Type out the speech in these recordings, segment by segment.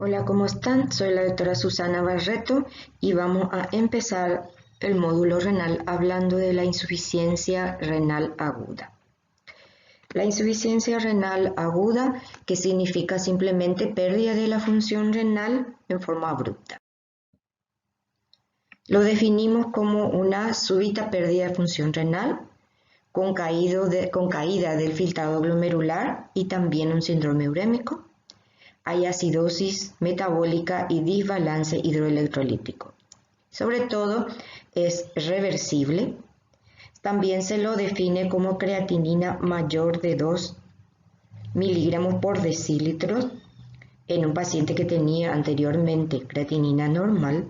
Hola, ¿cómo están? Soy la doctora Susana Barreto y vamos a empezar el módulo renal hablando de la insuficiencia renal aguda. La insuficiencia renal aguda, que significa simplemente pérdida de la función renal en forma abrupta. Lo definimos como una súbita pérdida de función renal con caída del filtrado glomerular y también un síndrome urémico. Hay acidosis metabólica y desbalance hidroelectrolítico. Sobre todo es reversible. También se lo define como creatinina mayor de 2 miligramos por decilitro en un paciente que tenía anteriormente creatinina normal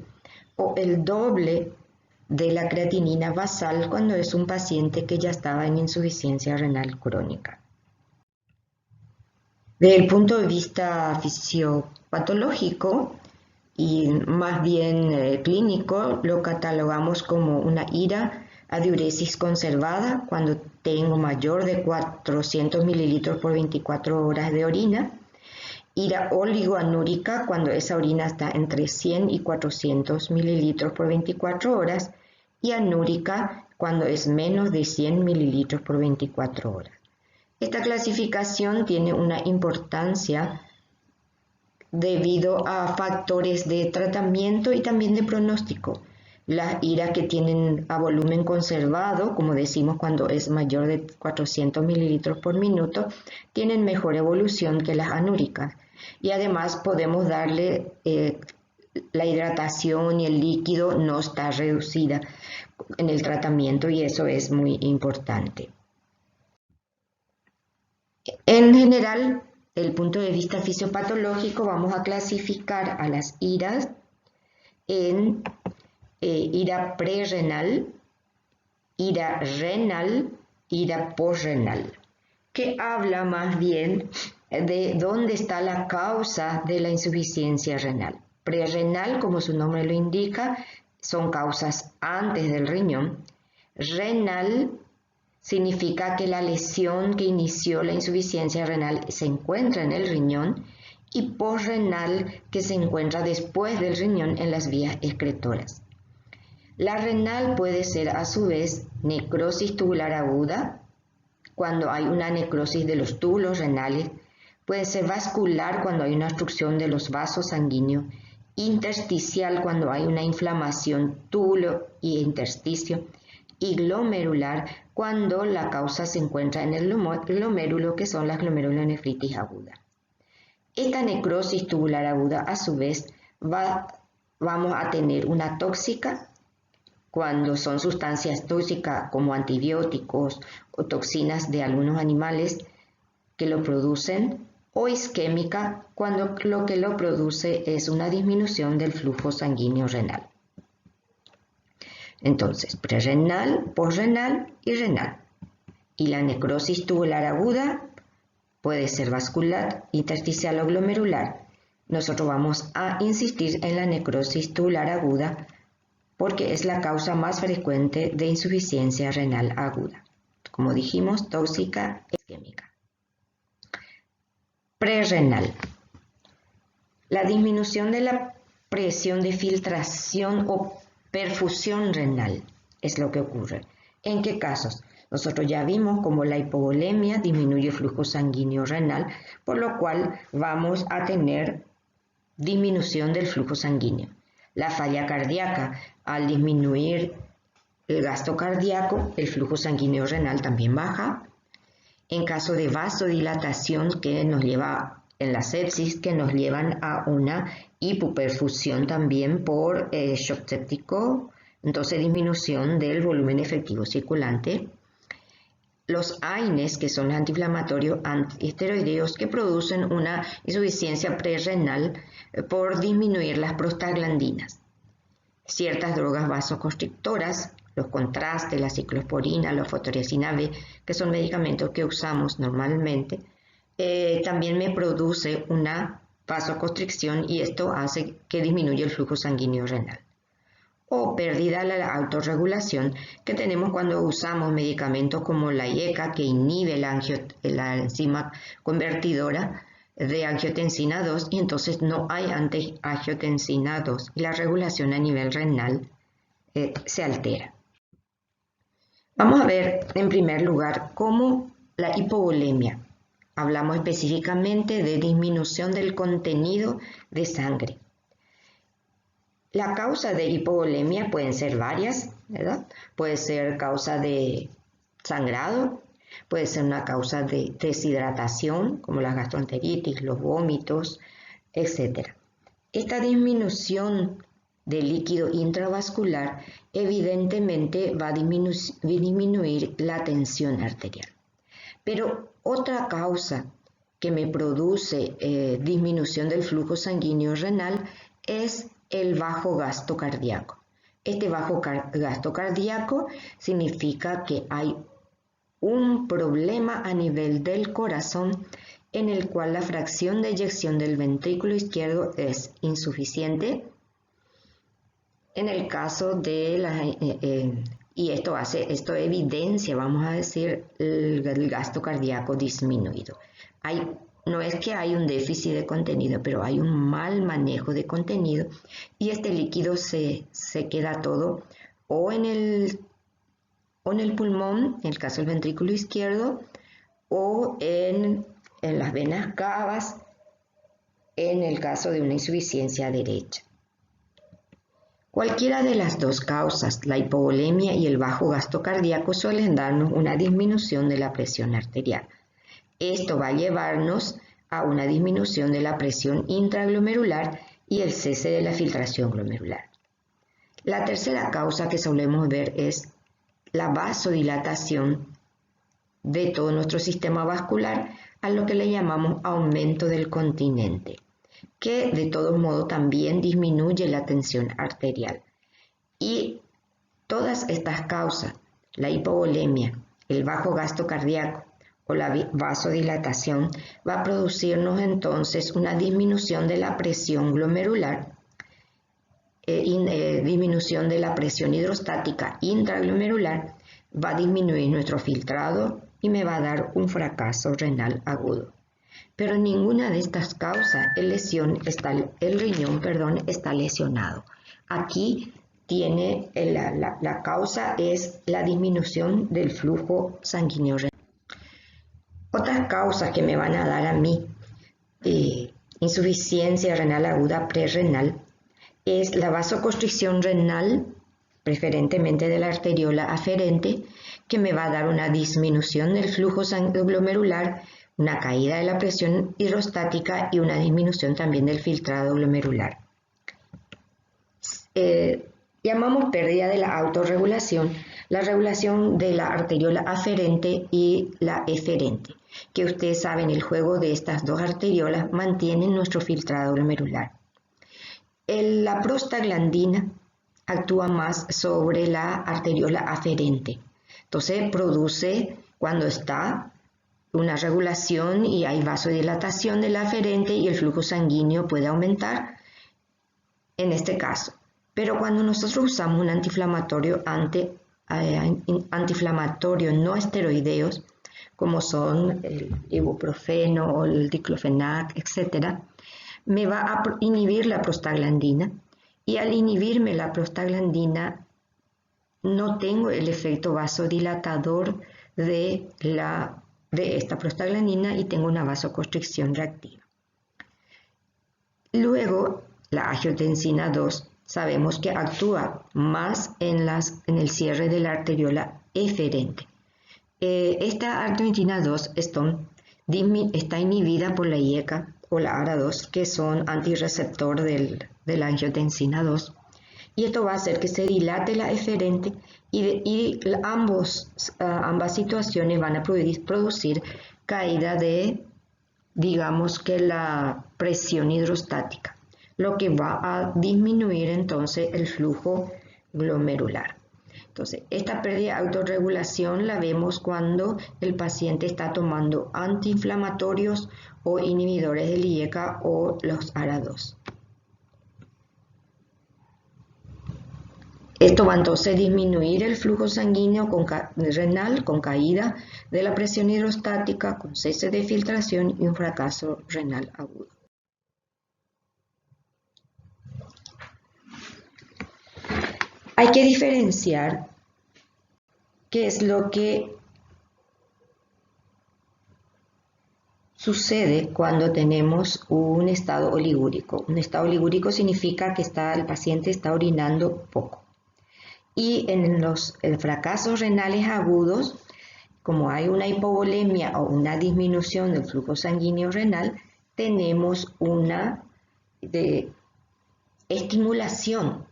o el doble de la creatinina basal cuando es un paciente que ya estaba en insuficiencia renal crónica. Desde el punto de vista fisiopatológico y más bien clínico, lo catalogamos como una ira a diuresis conservada cuando tengo mayor de 400 mililitros por 24 horas de orina, ira oligoanúrica cuando esa orina está entre 100 y 400 mililitros por 24 horas y anúrica cuando es menos de 100 mililitros por 24 horas. Esta clasificación tiene una importancia debido a factores de tratamiento y también de pronóstico. Las iras que tienen a volumen conservado, como decimos cuando es mayor de 400 mililitros por minuto, tienen mejor evolución que las anúricas. Y además podemos darle la hidratación y el líquido no está reducida en el tratamiento y eso es muy importante. En general, desde el punto de vista fisiopatológico, vamos a clasificar a las iras en ira prerrenal, ira renal, ira posrenal, que habla más bien de dónde está la causa de la insuficiencia renal. Prerrenal, como su nombre lo indica, son causas antes del riñón. Renal significa que la lesión que inició la insuficiencia renal se encuentra en el riñón y posrenal que se encuentra después del riñón en las vías excretoras. La renal puede ser a su vez necrosis tubular aguda, cuando hay una necrosis de los túbulos renales, puede ser vascular cuando hay una obstrucción de los vasos sanguíneos, intersticial cuando hay una inflamación túbulo y intersticio, y glomerular cuando la causa se encuentra en el glomérulo, que son las glomerulonefritis agudas. Esta necrosis tubular aguda, a su vez, vamos a tener una tóxica cuando son sustancias tóxicas como antibióticos o toxinas de algunos animales que lo producen, o isquémica cuando lo que lo produce es una disminución del flujo sanguíneo renal. Entonces, prerrenal, posrenal y renal. Y la necrosis tubular aguda puede ser vascular, intersticial o glomerular. Nosotros vamos a insistir en la necrosis tubular aguda porque es la causa más frecuente de insuficiencia renal aguda. Como dijimos, tóxica e isquémica. Prerrenal. La disminución de la presión de filtración o perfusión renal es lo que ocurre. ¿En qué casos? Nosotros ya vimos cómo la hipovolemia disminuye el flujo sanguíneo renal, por lo cual vamos a tener disminución del flujo sanguíneo. La falla cardíaca, al disminuir el gasto cardíaco, el flujo sanguíneo renal también baja. En caso de vasodilatación que nos lleva en la sepsis, que nos llevan a una hipoperfusión también por shock séptico, entonces disminución del volumen efectivo circulante. Los AINES, que son los antiinflamatorios antiesteroideos, que producen una insuficiencia prerrenal por disminuir las prostaglandinas. Ciertas drogas vasoconstrictoras, los contrastes, la ciclosporina, la fosforiacina B, que son medicamentos que usamos normalmente, también me produce una vasoconstricción y esto hace que disminuya el flujo sanguíneo renal. O pérdida de la autorregulación que tenemos cuando usamos medicamentos como la IECA, que inhibe la enzima convertidora de angiotensina 2 y entonces no hay antiangiotensina 2 y la regulación a nivel renal se altera. Vamos a ver en primer lugar cómo la hipovolemia. Hablamos específicamente de disminución del contenido de sangre. La causa de hipovolemia pueden ser varias, ¿verdad? Puede ser causa de sangrado, puede ser una causa de deshidratación, como la gastroenteritis, los vómitos, etc. Esta disminución de líquido intravascular evidentemente va a disminuir la tensión arterial. Pero otra causa que me produce disminución del flujo sanguíneo renal es el bajo gasto cardíaco. Este bajo gasto cardíaco significa que hay un problema a nivel del corazón en el cual la fracción de eyección del ventrículo izquierdo es insuficiente. En el caso de y esto evidencia, vamos a decir, el gasto cardíaco disminuido. No es que hay un déficit de contenido, pero hay un mal manejo de contenido y este líquido se queda todo o en el pulmón, en el caso del ventrículo izquierdo, o en las venas cavas, en el caso de una insuficiencia derecha. Cualquiera de las dos causas, la hipovolemia y el bajo gasto cardíaco, suelen darnos una disminución de la presión arterial. Esto va a llevarnos a una disminución de la presión intraglomerular y el cese de la filtración glomerular. La tercera causa que solemos ver es la vasodilatación de todo nuestro sistema vascular, a lo que le llamamos aumento del continente, que de todos modos también disminuye la tensión arterial. Y todas estas causas, la hipovolemia, el bajo gasto cardíaco o la vasodilatación, va a producirnos entonces una disminución de la presión glomerular, disminución de la presión hidrostática intraglomerular, va a disminuir nuestro filtrado y me va a dar un fracaso renal agudo. Pero en ninguna de estas causas el riñón está lesionado. Aquí tiene la causa es la disminución del flujo sanguíneo renal. Otras causas que me van a dar a mí insuficiencia renal aguda prerrenal es la vasoconstricción renal, preferentemente de la arteriola aferente, que me va a dar una disminución del flujo glomerular, una caída de la presión hidrostática y una disminución también del filtrado glomerular. Llamamos pérdida de la autorregulación, la regulación de la arteriola aferente y la eferente, que ustedes saben, el juego de estas dos arteriolas mantienen nuestro filtrado glomerular. La prostaglandina actúa más sobre la arteriola aferente. Entonces produce, cuando está una regulación y hay vasodilatación de la aferente y el flujo sanguíneo puede aumentar, en este caso. Pero cuando nosotros usamos un antiinflamatorio, antiinflamatorio no esteroideos, como son el ibuprofeno o el diclofenac, etc., me va a inhibir la prostaglandina y al inhibirme la prostaglandina no tengo el efecto vasodilatador de esta prostaglandina y tengo una vasoconstricción reactiva. Luego, la angiotensina 2 sabemos que actúa más en el cierre de la arteriola eferente. Esta angiotensina 2 está inhibida por la IECA o la ARA2, que son antirreceptor de la angiotensina 2, y esto va a hacer que se dilate la eferente y ambas situaciones van a producir caída de, digamos que la presión hidrostática, lo que va a disminuir entonces el flujo glomerular. Entonces, esta pérdida de autorregulación la vemos cuando el paciente está tomando antiinflamatorios o inhibidores del IECA o los ARA2. Esto va entonces a disminuir el flujo sanguíneo renal con caída de la presión hidrostática, con cese de filtración y un fracaso renal agudo. Hay que diferenciar qué es lo que sucede cuando tenemos un estado oligúrico. Un estado oligúrico significa que el paciente está orinando poco. Y en los fracasos renales agudos, como hay una hipovolemia o una disminución del flujo sanguíneo renal, tenemos una estimulación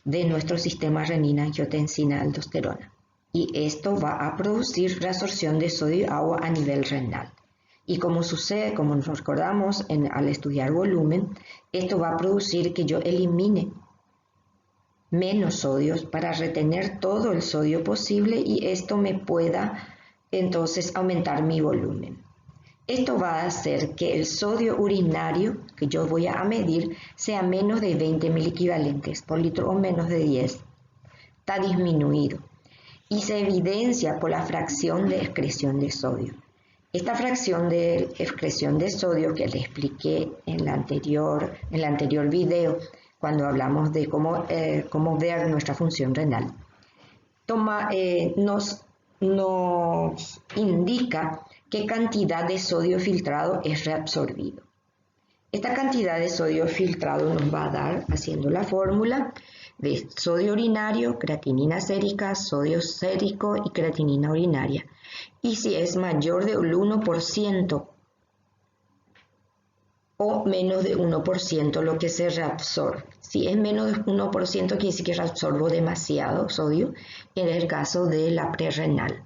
de nuestro sistema renina-angiotensina-aldosterona. Y esto va a producir reabsorción de sodio y agua a nivel renal. Y como sucede, como nos recordamos al estudiar volumen, esto va a producir que yo elimine menos sodios para retener todo el sodio posible y esto me pueda entonces aumentar mi volumen. Esto va a hacer que el sodio urinario que yo voy a medir sea menos de 20 miliequivalentes por litro o menos de 10. Está disminuido y se evidencia por la fracción de excreción de sodio. Esta fracción de excreción de sodio que les expliqué en el anterior video, cuando hablamos de cómo ver nuestra función renal, nos indica qué cantidad de sodio filtrado es reabsorbido. Esta cantidad de sodio filtrado nos va a dar, haciendo la fórmula, de sodio urinario, creatinina sérica, sodio sérico y creatinina urinaria. Y si es mayor del 1% o menos de 1% lo que se reabsorbe. Si es menos de 1% quiere decir que reabsorbo demasiado sodio, en el caso de la prerrenal.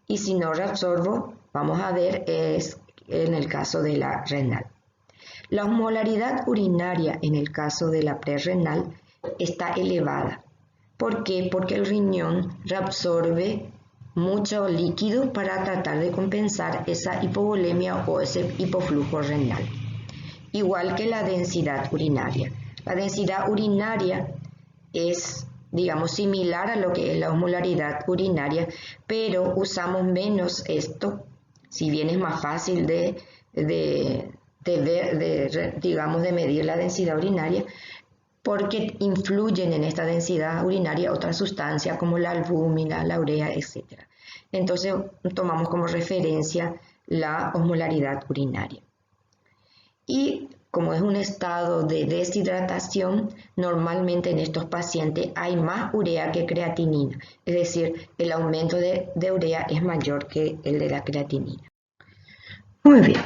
Y si no reabsorbo, vamos a ver, es en el caso de la renal. La osmolaridad urinaria en el caso de la prerrenal está elevada. ¿Por qué? Porque el riñón reabsorbe mucho líquido para tratar de compensar esa hipovolemia o ese hipoflujo renal. Igual que la densidad urinaria. La densidad urinaria es, digamos, similar a lo que es la osmolaridad urinaria, pero usamos menos esto, si bien es más fácil de medir la densidad urinaria, porque influyen en esta densidad urinaria otras sustancias como la albúmina, la urea, etc. Entonces tomamos como referencia la osmolaridad urinaria. Y como es un estado de deshidratación, normalmente en estos pacientes hay más urea que creatinina, es decir, el aumento de urea es mayor que el de la creatinina. Muy bien.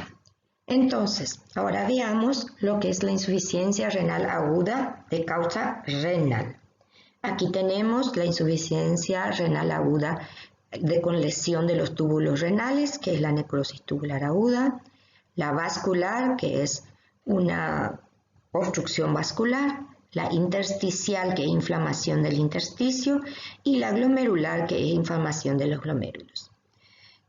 Entonces, ahora veamos lo que es la insuficiencia renal aguda de causa renal. Aquí tenemos la insuficiencia renal aguda con lesión de los túbulos renales, que es la necrosis tubular aguda, la vascular, que es una obstrucción vascular, la intersticial, que es inflamación del intersticio, y la glomerular, que es inflamación de los glomérulos,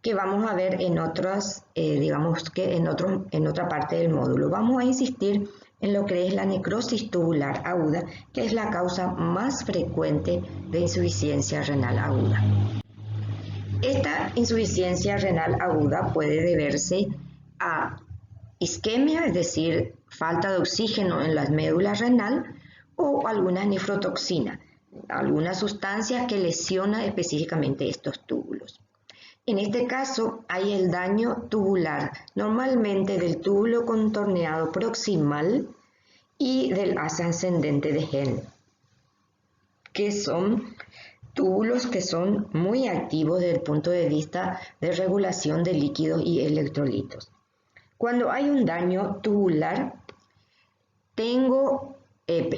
que vamos a ver en otras, en otra parte del módulo. Vamos a insistir en lo que es la necrosis tubular aguda, que es la causa más frecuente de insuficiencia renal aguda. Esta insuficiencia renal aguda puede deberse a isquemia, es decir, falta de oxígeno en la médula renal, o alguna nefrotoxina, alguna sustancia que lesiona específicamente estos túbulos. En este caso hay el daño tubular, normalmente del túbulo contorneado proximal y del asa ascendente de Henle, que son túbulos que son muy activos desde el punto de vista de regulación de líquidos y electrolitos. Cuando hay un daño tubular,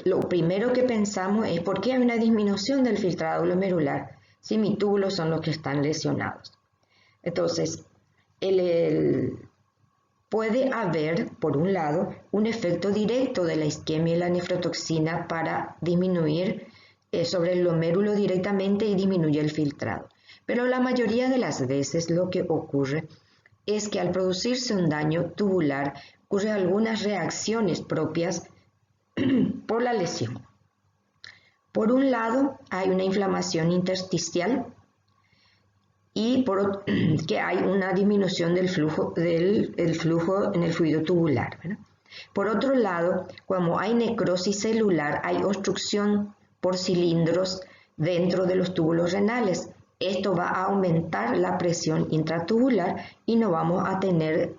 lo primero que pensamos es ¿por qué hay una disminución del filtrado glomerular si mis túbulos son los que están lesionados? Entonces, puede haber, por un lado, un efecto directo de la isquemia y la nefrotoxina para disminuir sobre el glomérulo directamente y disminuye el filtrado. Pero la mayoría de las veces lo que ocurre es que al producirse un daño tubular, ocurren algunas reacciones propias por la lesión. Por un lado, hay una inflamación intersticial y que hay una disminución del flujo, el flujo en el fluido tubular, ¿verdad? Por otro lado, como hay necrosis celular, hay obstrucción por cilindros dentro de los túbulos renales. Esto va a aumentar la presión intratubular y no vamos a tener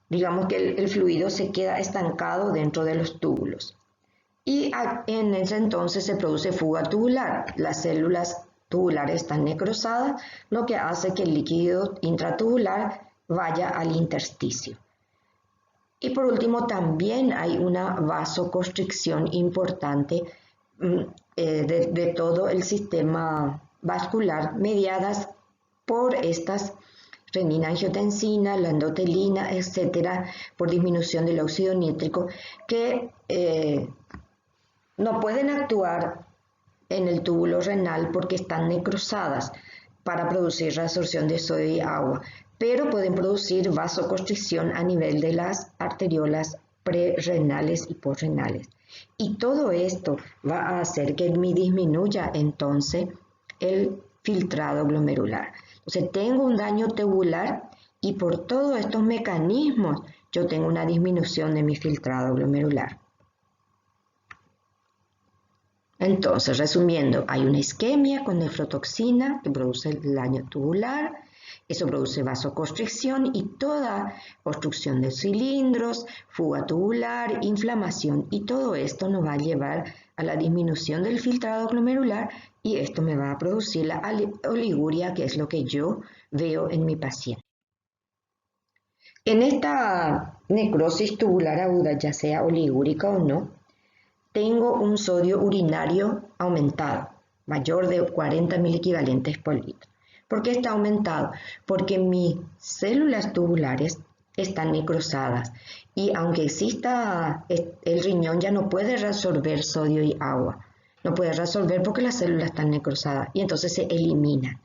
digamos que el fluido se queda estancado dentro de los túbulos. Y en ese entonces se produce fuga tubular. Las células tubulares están necrosadas, lo que hace que el líquido intratubular vaya al intersticio. Y por último, también hay una vasoconstricción importante de todo el sistema vascular, mediadas por estas renina, angiotensina, la endotelina, etcétera, por disminución del óxido nítrico, que no pueden actuar en el túbulo renal porque están necrosadas para producir reabsorción de sodio y agua, pero pueden producir vasoconstricción a nivel de las arteriolas prerrenales y posrenales. Y todo esto va a hacer que disminuya entonces el filtrado glomerular. Entonces tengo un daño tubular y por todos estos mecanismos yo tengo una disminución de mi filtrado glomerular. Entonces, resumiendo, hay una isquemia con nefrotoxina que produce el daño tubular, eso produce vasoconstricción y toda obstrucción de cilindros, fuga tubular, inflamación, y todo esto nos va a llevar a la disminución del filtrado glomerular y esto me va a producir la oliguria, que es lo que yo veo en mi paciente. En esta necrosis tubular aguda, ya sea oligúrica o no, tengo un sodio urinario aumentado, mayor de 40 miliequivalentes por litro. ¿Por qué está aumentado? Porque mis células tubulares están necrosadas y aunque exista el riñón ya no puede reabsorber sodio y agua. No puede reabsorber porque las células están necrosadas y entonces se eliminan.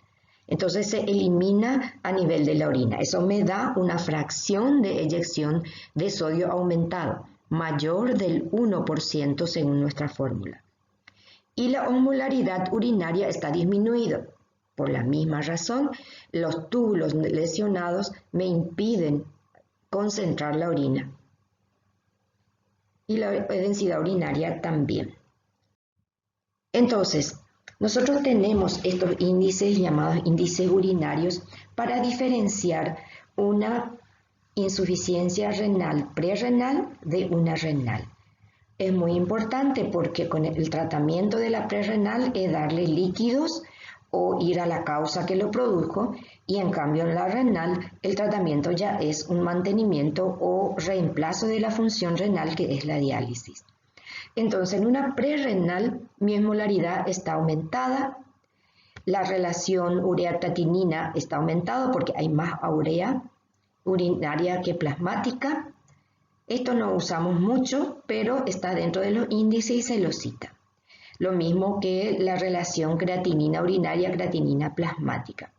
Entonces se elimina a nivel de la orina. Eso me da una fracción de eyección de sodio aumentado, mayor del 1% según nuestra fórmula. Y la osmolaridad urinaria está disminuida. Por la misma razón, los túbulos lesionados me impiden concentrar la orina. Y la densidad urinaria también. Entonces, nosotros tenemos estos índices llamados índices urinarios para diferenciar una insuficiencia renal prerrenal de una renal. Es muy importante porque con el tratamiento de la prerrenal es darle líquidos o ir a la causa que lo produjo, y en cambio en la renal el tratamiento ya es un mantenimiento o reemplazo de la función renal, que es la diálisis. Entonces en una prerrenal mi osmolaridad está aumentada, la relación urea-creatinina está aumentada porque hay más urea urinaria que plasmática. Esto no usamos mucho, pero está dentro de los índices y se lo cita. Lo mismo que la relación creatinina urinaria, creatinina plasmática.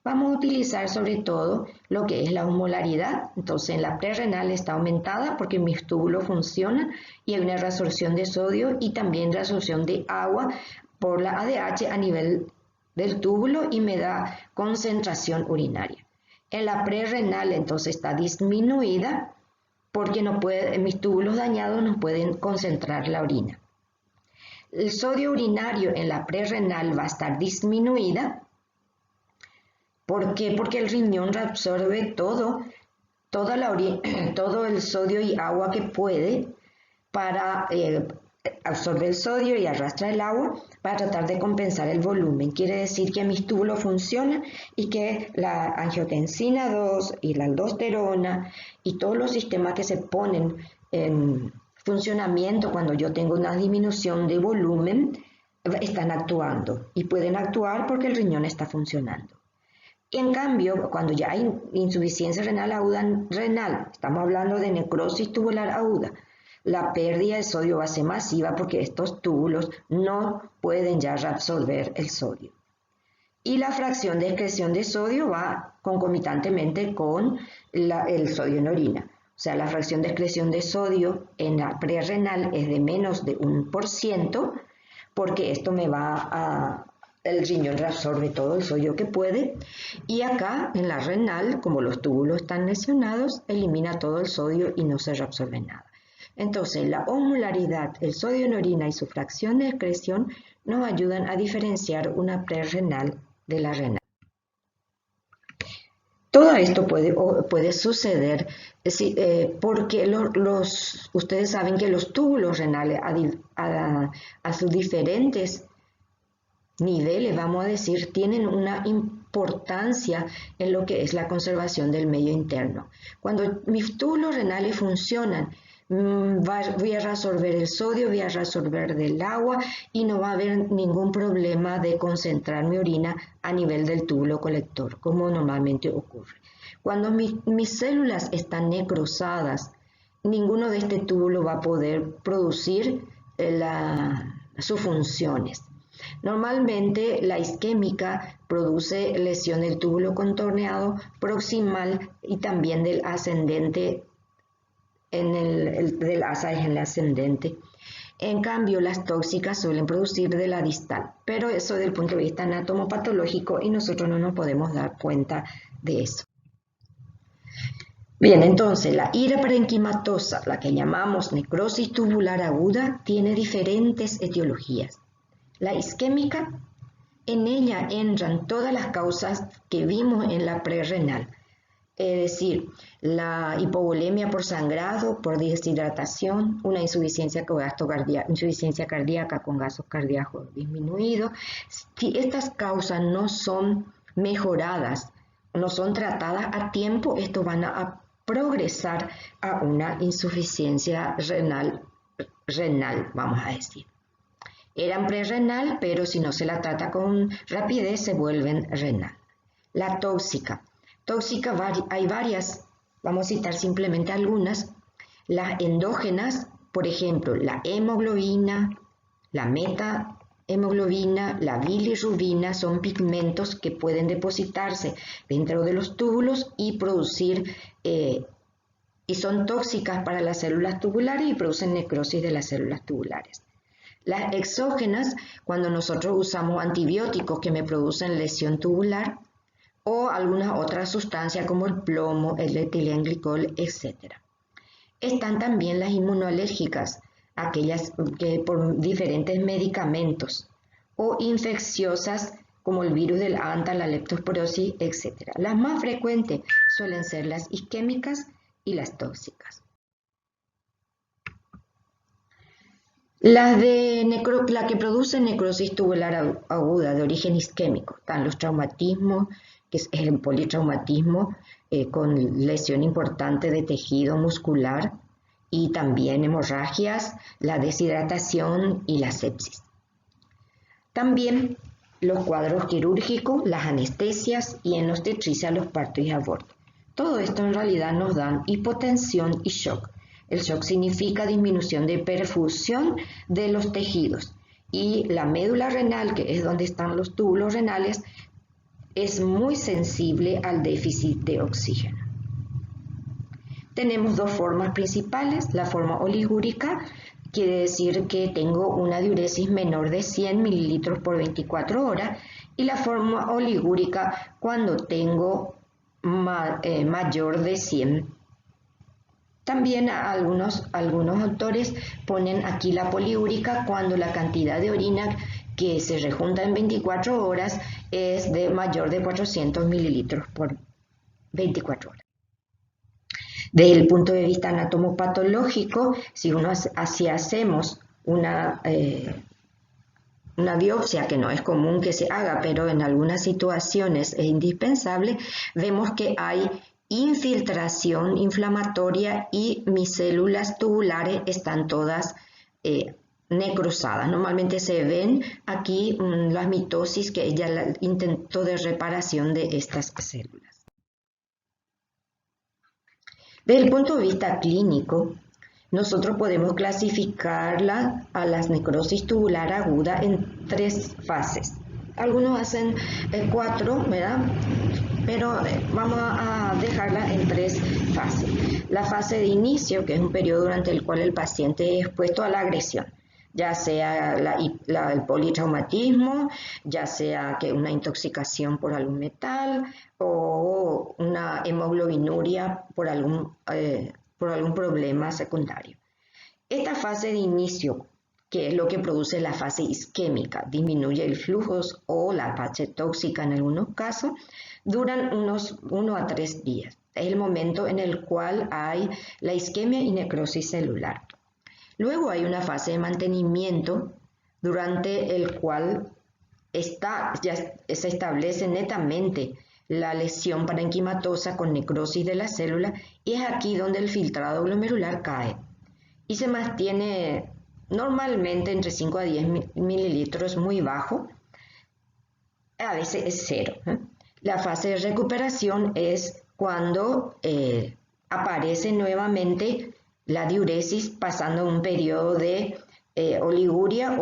Vamos a utilizar sobre todo lo que es la osmolaridad. Entonces en la prerrenal está aumentada porque mis túbulos funcionan y hay una reabsorción de sodio y también reabsorción de agua por la ADH a nivel del túbulo y me da concentración urinaria. En la prerrenal entonces está disminuida porque mis túbulos dañados no pueden concentrar la orina. El sodio urinario en la prerrenal va a estar disminuida. ¿Por qué? Porque el riñón reabsorbe todo el sodio y agua que puede para absorber el sodio y arrastra el agua para tratar de compensar el volumen. Quiere decir que mis túbulos funcionan y que la angiotensina 2 y la aldosterona y todos los sistemas que se ponen en funcionamiento cuando yo tengo una disminución de volumen están actuando y pueden actuar porque el riñón está funcionando. En cambio, cuando ya hay insuficiencia renal aguda renal, estamos hablando de necrosis tubular aguda, la pérdida de sodio va a ser masiva porque estos túbulos no pueden ya reabsorber el sodio. Y la fracción de excreción de sodio va concomitantemente con el sodio en orina. O sea, la fracción de excreción de sodio en la prerrenal es de menos de 1%, porque esto me va el riñón reabsorbe todo el sodio que puede, y acá en la renal, como los túbulos están lesionados, elimina todo el sodio y no se reabsorbe nada. Entonces, la osmolaridad, el sodio en orina y su fracción de excreción nos ayudan a diferenciar una prerrenal de la renal. Todo esto puede suceder porque ustedes saben que los túbulos renales a sus diferentes niveles, vamos a decir, tienen una importancia en lo que es la conservación del medio interno. Cuando mis túbulos renales funcionan, voy a reabsorber el sodio, voy a reabsorber del agua y no va a haber ningún problema de concentrar mi orina a nivel del túbulo colector, como normalmente ocurre. Cuando mis células están necrosadas, ninguno de este túbulo va a poder producir sus funciones. Normalmente la isquémica produce lesión del túbulo contorneado proximal y también del ascendente, del asa en el ascendente. En cambio, las tóxicas suelen producir de la distal, pero eso desde el punto de vista anatomopatológico y nosotros no nos podemos dar cuenta de eso. Bien, entonces la ira parenquimatosa, la que llamamos necrosis tubular aguda, tiene diferentes etiologías. La isquémica, en ella entran todas las causas que vimos en la prerrenal, es decir, la hipovolemia por sangrado, por deshidratación, una insuficiencia cardíaca con gases cardíacos disminuidos. Si estas causas no son mejoradas, no son tratadas a tiempo, estos van a progresar a una insuficiencia renal, vamos a decir. Eran prerrenal, pero si no se la trata con rapidez, se vuelven renal. La tóxica. Hay varias, vamos a citar simplemente algunas. Las endógenas, por ejemplo, la hemoglobina, la metahemoglobina, la bilirrubina, son pigmentos que pueden depositarse dentro de los túbulos y producir, y son tóxicas para las células tubulares y producen necrosis de las células tubulares. Las exógenas, cuando nosotros usamos antibióticos que me producen lesión tubular o algunas otras sustancias como el plomo, el etilenglicol, etc. Están también las inmunoalérgicas, aquellas que por diferentes medicamentos, o infecciosas como el virus del Anta, la leptospirosis, etc. Las más frecuentes suelen ser las isquémicas y las tóxicas. La que produce necrosis tubular aguda de origen isquémico, están los traumatismos, que es el politraumatismo con lesión importante de tejido muscular y también hemorragias, la deshidratación y la sepsis. También los cuadros quirúrgicos, las anestesias y en obstetricia los partos y abortos. Todo esto en realidad nos dan hipotensión y shock. El shock significa disminución de perfusión de los tejidos y la médula renal, que es donde están los túbulos renales, es muy sensible al déficit de oxígeno. Tenemos dos formas principales. La forma oligúrica quiere decir que tengo una diuresis menor de 100 mililitros por 24 horas y la forma oligúrica cuando tengo mayor de 100. También algunos autores ponen aquí la poliúrica cuando la cantidad de orina que se rejunta en 24 horas es de mayor de 400 mililitros por 24 horas. Desde el punto de vista anatomopatológico, si hacemos una biopsia, que no es común que se haga, pero en algunas situaciones es indispensable, vemos que hay infiltración inflamatoria y mis células tubulares están todas necrosadas. Normalmente se ven aquí las mitosis, que es ya el intento de reparación de estas células. Desde el punto de vista clínico, nosotros podemos clasificarla a las necrosis tubular aguda en 3 fases. Algunos hacen 4, ¿verdad? Pero vamos a dejarla en 3 fases. la fase de inicio, que es un periodo durante el cual el paciente es expuesto a la agresión, ya sea el politraumatismo, ya sea que una intoxicación por algún metal o una hemoglobinuria por algún problema secundario. Esta fase de inicio, que es lo que produce la fase isquémica, disminuye el flujo o la fase tóxica en algunos casos, duran unos 1 a 3 días. Es el momento en el cual hay la isquemia y necrosis celular. Luego hay una fase de mantenimiento durante el cual ya se establece netamente la lesión parenquimatosa con necrosis de la célula y es aquí donde el filtrado glomerular cae y se mantiene normalmente entre 5 a 10 mililitros, muy bajo, a veces es 0. La fase de recuperación es cuando aparece nuevamente la diuresis pasando un periodo de oliguria,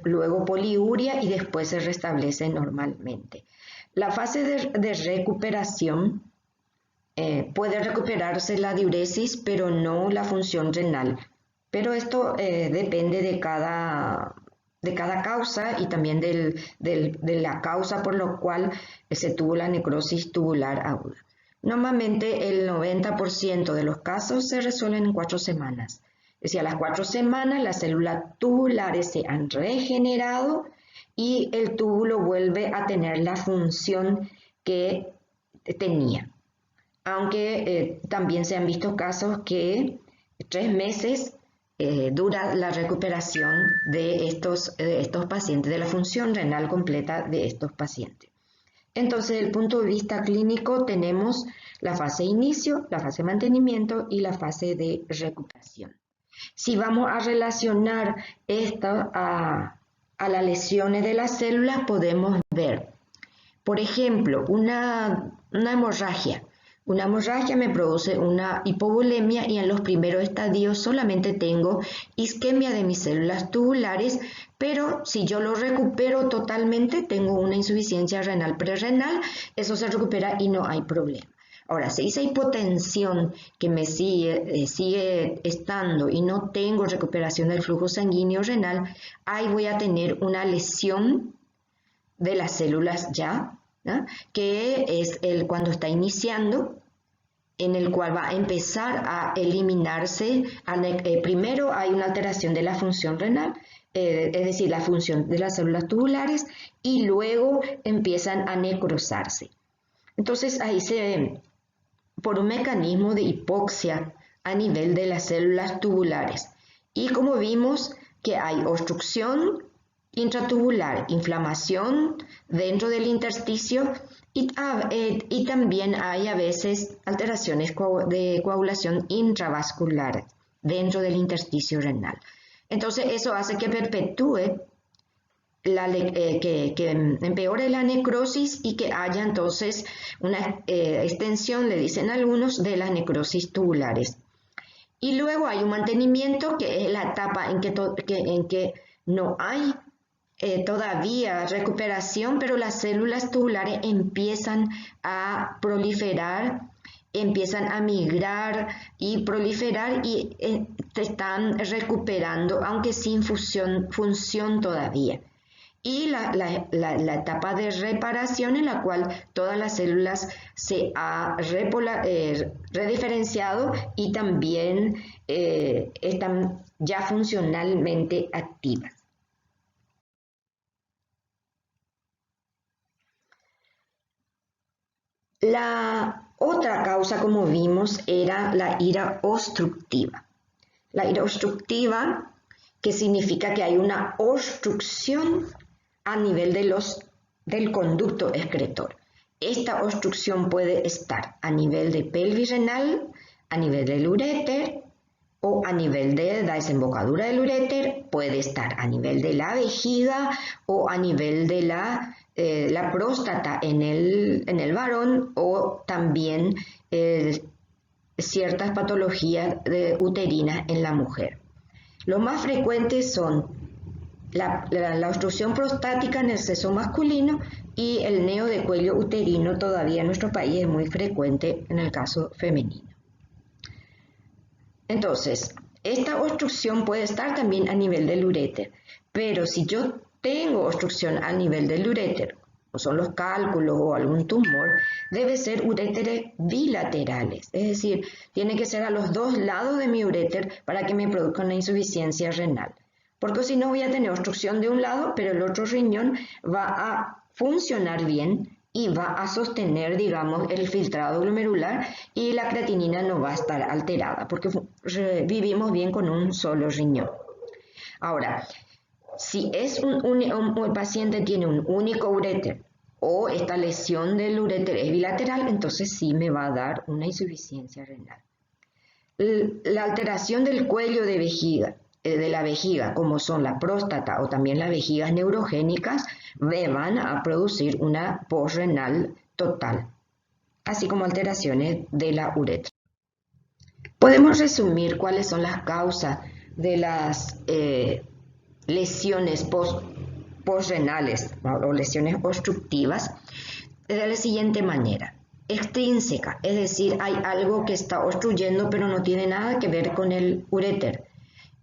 luego poliuria y después se restablece normalmente. La fase de recuperación puede recuperarse la diuresis, pero no la función renal. Pero esto depende de cada causa y también de la causa por la cual se tuvo la necrosis tubular aguda. Normalmente el 90% de los casos se resuelven en 4 semanas. Es decir, a las 4 semanas las células tubulares se han regenerado y el túbulo vuelve a tener la función que tenía. Aunque también se han visto casos que 3 meses dura la recuperación de estos pacientes, de la función renal completa de estos pacientes. Entonces, desde el punto de vista clínico, tenemos la fase de inicio, la fase de mantenimiento y la fase de recuperación. Si vamos a relacionar esto a las lesiones de las células, podemos ver, por ejemplo, una hemorragia. Una hemorragia me produce una hipovolemia y en los primeros estadios solamente tengo isquemia de mis células tubulares, pero si yo lo recupero totalmente, tengo una insuficiencia renal prerrenal, eso se recupera y no hay problema. Ahora, si esa hipotensión que me sigue estando y no tengo recuperación del flujo sanguíneo renal, ahí voy a tener una lesión de las células ya, ¿no? Que es cuando está iniciando, en el cual va a empezar a eliminarse, primero hay una alteración de la función renal, es decir, la función de las células tubulares, y luego empiezan a necrosarse. Entonces ahí por un mecanismo de hipoxia a nivel de las células tubulares. Y como vimos que hay obstrucción intratubular, inflamación dentro del intersticio y también hay a veces alteraciones de coagulación intravascular dentro del intersticio renal. Entonces eso hace que perpetúe, que empeore la necrosis y que haya entonces una extensión, le dicen algunos, de las necrosis tubulares. Y luego hay un mantenimiento, que es la etapa en que no hay todavía recuperación, pero las células tubulares empiezan a proliferar, empiezan a migrar y proliferar y se están recuperando, aunque sin función todavía. Y la etapa de reparación en la cual todas las células se han rediferenciado y también están ya funcionalmente activas. La otra causa, como vimos, era la ira obstructiva. La ira obstructiva, que significa que hay una obstrucción a nivel del conducto excretor. Esta obstrucción puede estar a nivel de pelvis renal, a nivel del uréter o a nivel de la desembocadura del uréter, puede estar a nivel de la vejiga o a nivel de la próstata en el varón o también ciertas patologías uterinas en la mujer. Los más frecuentes son la obstrucción prostática en el sexo masculino y el neo de cuello uterino, todavía en nuestro país es muy frecuente en el caso femenino. Entonces, esta obstrucción puede estar también a nivel del uréter, pero si yo tengo obstrucción a nivel del uréter, o son los cálculos o algún tumor, debe ser uréteres bilaterales, es decir, tiene que ser a los dos lados de mi uréter para que me produzca una insuficiencia renal. Porque si no voy a tener obstrucción de un lado, pero el otro riñón va a funcionar bien y va a sostener, digamos, el filtrado glomerular y la creatinina no va a estar alterada porque vivimos bien con un solo riñón. Ahora, si es el paciente tiene un único uréter o esta lesión del uréter es bilateral, entonces sí me va a dar una insuficiencia renal. La alteración del cuello de la vejiga, como son la próstata o también las vejigas neurogénicas, van a producir una posrenal total, así como alteraciones de la uretra. Podemos resumir cuáles son las causas de las lesiones posrenales o lesiones obstructivas de la siguiente manera. Extrínseca, es decir, hay algo que está obstruyendo pero no tiene nada que ver con el uréter.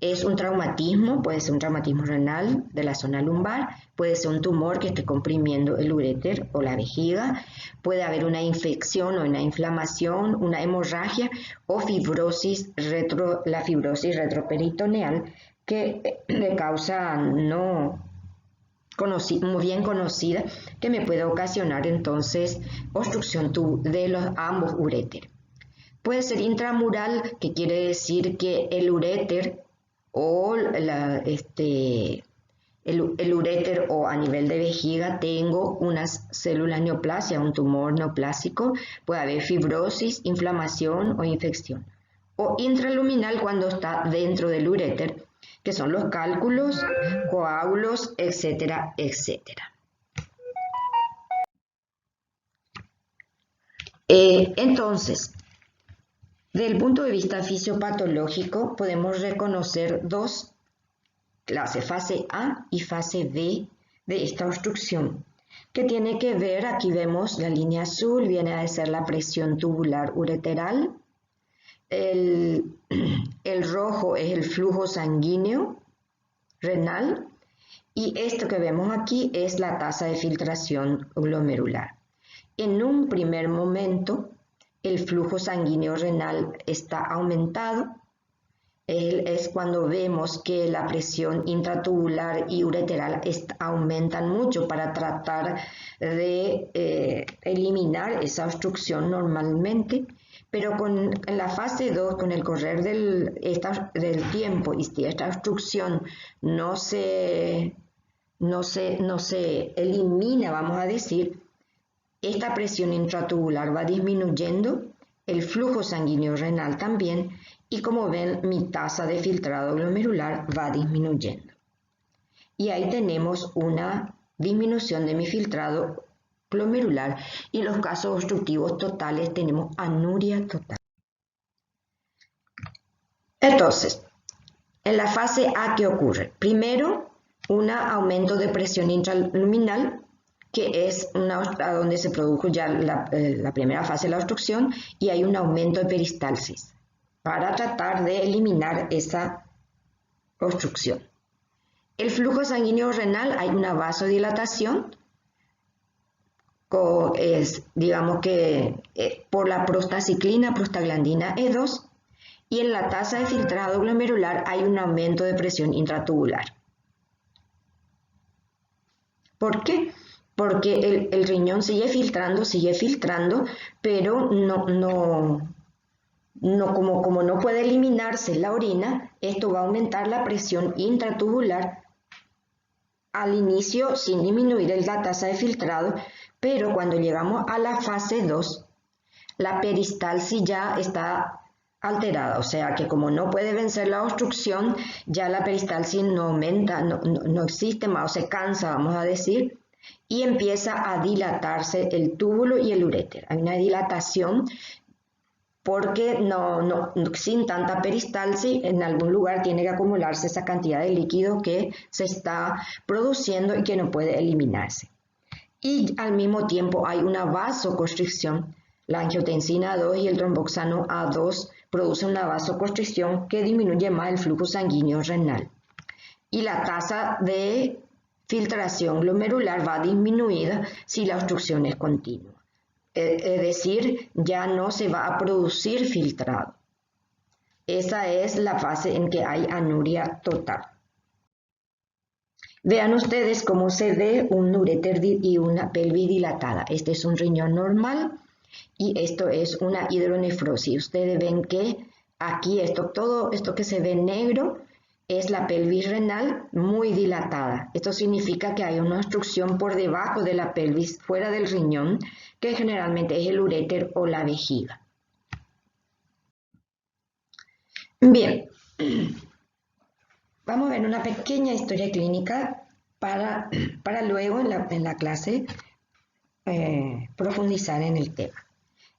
Es un traumatismo, puede ser un traumatismo renal de la zona lumbar, puede ser un tumor que esté comprimiendo el uréter o la vejiga, puede haber una infección o una inflamación, una hemorragia o fibrosis la fibrosis retroperitoneal que de causa no muy bien conocida que me puede ocasionar entonces obstrucción de los ambos uréteres. Puede ser intramural, que quiere decir que el uréter o el uréter o a nivel de vejiga tengo unas células neoplasia, un tumor neoplásico, puede haber fibrosis, inflamación o infección. O intraluminal cuando está dentro del uréter, que son los cálculos, coágulos, etcétera, etcétera. Entonces, desde el punto de vista fisiopatológico, podemos reconocer dos clases, fase A y fase B de esta obstrucción, que tiene que ver, aquí vemos la línea azul, viene a ser la presión tubular ureteral, el rojo es el flujo sanguíneo renal y esto que vemos aquí es la tasa de filtración glomerular. En un primer momento, el flujo sanguíneo renal está aumentado. Es cuando vemos que la presión intratubular y ureteral aumentan mucho para tratar de eliminar esa obstrucción normalmente, pero en la fase 2, con el correr del tiempo y si esta obstrucción no se elimina, vamos a decir, esta presión intratubular va disminuyendo, el flujo sanguíneo renal también, y como ven, mi tasa de filtrado glomerular va disminuyendo. Y ahí tenemos una disminución de mi filtrado glomerular y en los casos obstructivos totales tenemos anuria total. Entonces, en la fase A, ¿qué ocurre? Primero, un aumento de presión intraluminal, que es a donde se produjo ya la primera fase de la obstrucción, y hay un aumento de peristalsis para tratar de eliminar esa obstrucción. El flujo sanguíneo renal, hay una vasodilatación, digamos que por la prostaciclina, prostaglandina E2, y en la tasa de filtrado glomerular hay un aumento de presión intratubular. ¿Por qué? Porque el riñón sigue filtrando, pero como no puede eliminarse la orina, esto va a aumentar la presión intratubular al inicio sin disminuir la tasa de filtrado, pero cuando llegamos a la fase 2, la peristalsis ya está alterada, o sea que como no puede vencer la obstrucción, ya la peristalsis no aumenta, no existe más, o se cansa, vamos a decir, y empieza a dilatarse el túbulo y el uréter. Hay una dilatación porque sin tanta peristalsis en algún lugar tiene que acumularse esa cantidad de líquido que se está produciendo y que no puede eliminarse. Y al mismo tiempo hay una vasoconstricción, la angiotensina 2 y el tromboxano A2 produce una vasoconstricción que disminuye más el flujo sanguíneo renal. Y la tasa de filtración glomerular va disminuida si la obstrucción es continua. Es decir, ya no se va a producir filtrado. Esa es la fase en que hay anuria total. Vean ustedes cómo se ve un uréter y una pelvis dilatada. Este es un riñón normal y esto es una hidronefrosis. Ustedes ven que aquí todo esto que se ve negro es la pelvis renal muy dilatada. Esto significa que hay una obstrucción por debajo de la pelvis, fuera del riñón, que generalmente es el uréter o la vejiga. Bien, vamos a ver una pequeña historia clínica para luego en la clase profundizar en el tema.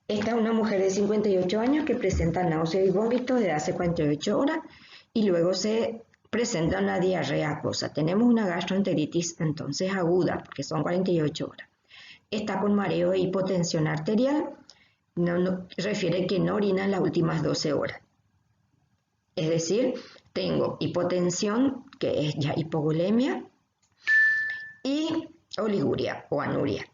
Esta es una mujer de 58 años que presenta náusea y vómito desde hace 48 horas y luego se presenta una diarrea acuosa. Tenemos una gastroenteritis entonces aguda, porque son 48 horas. Está con mareo e hipotensión arterial, refiere que no orina en las últimas 12 horas. Es decir, tengo hipotensión, que es ya hipovolemia, y oliguria o anuria.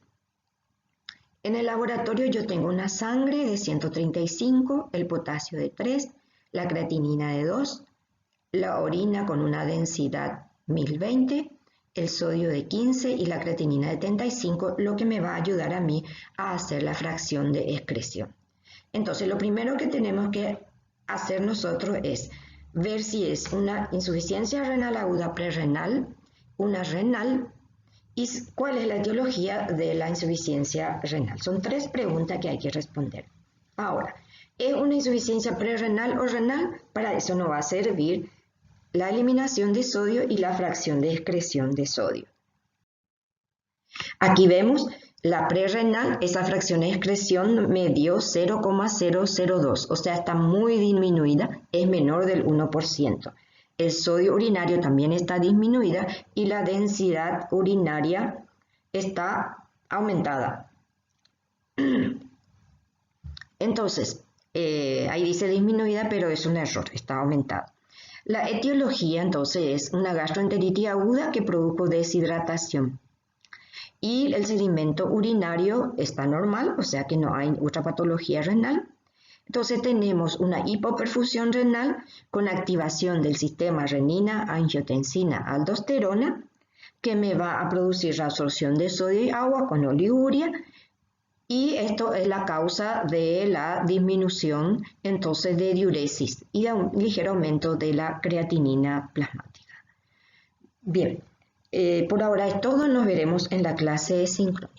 En el laboratorio yo tengo una sangre de 135, el potasio de 3, la creatinina de 2, la orina con una densidad 1020, el sodio de 15 y la creatinina de 35, lo que me va a ayudar a mí a hacer la fracción de excreción. Entonces, lo primero que tenemos que hacer nosotros es ver si es una insuficiencia renal aguda prerrenal, una renal, y cuál es la etiología de la insuficiencia renal. Son 3 preguntas que hay que responder. Ahora, ¿es una insuficiencia prerrenal o renal? Para eso nos va a servir la eliminación de sodio y la fracción de excreción de sodio. Aquí vemos la prerrenal, esa fracción de excreción me dio 0,002, o sea, está muy disminuida, es menor del 1%. El sodio urinario también está disminuida y la densidad urinaria está aumentada. Entonces, ahí dice disminuida, pero es un error, está aumentada. La etiología entonces es una gastroenteritis aguda que produjo deshidratación. Y el sedimento urinario está normal, o sea que no hay otra patología renal. Entonces tenemos una hipoperfusión renal con activación del sistema renina, angiotensina, aldosterona, que me va a producir reabsorción de sodio y agua con oliguria, y esto es la causa de la disminución entonces de diuresis y de un ligero aumento de la creatinina plasmática. Bien, por ahora es todo, nos veremos en la clase síncrona.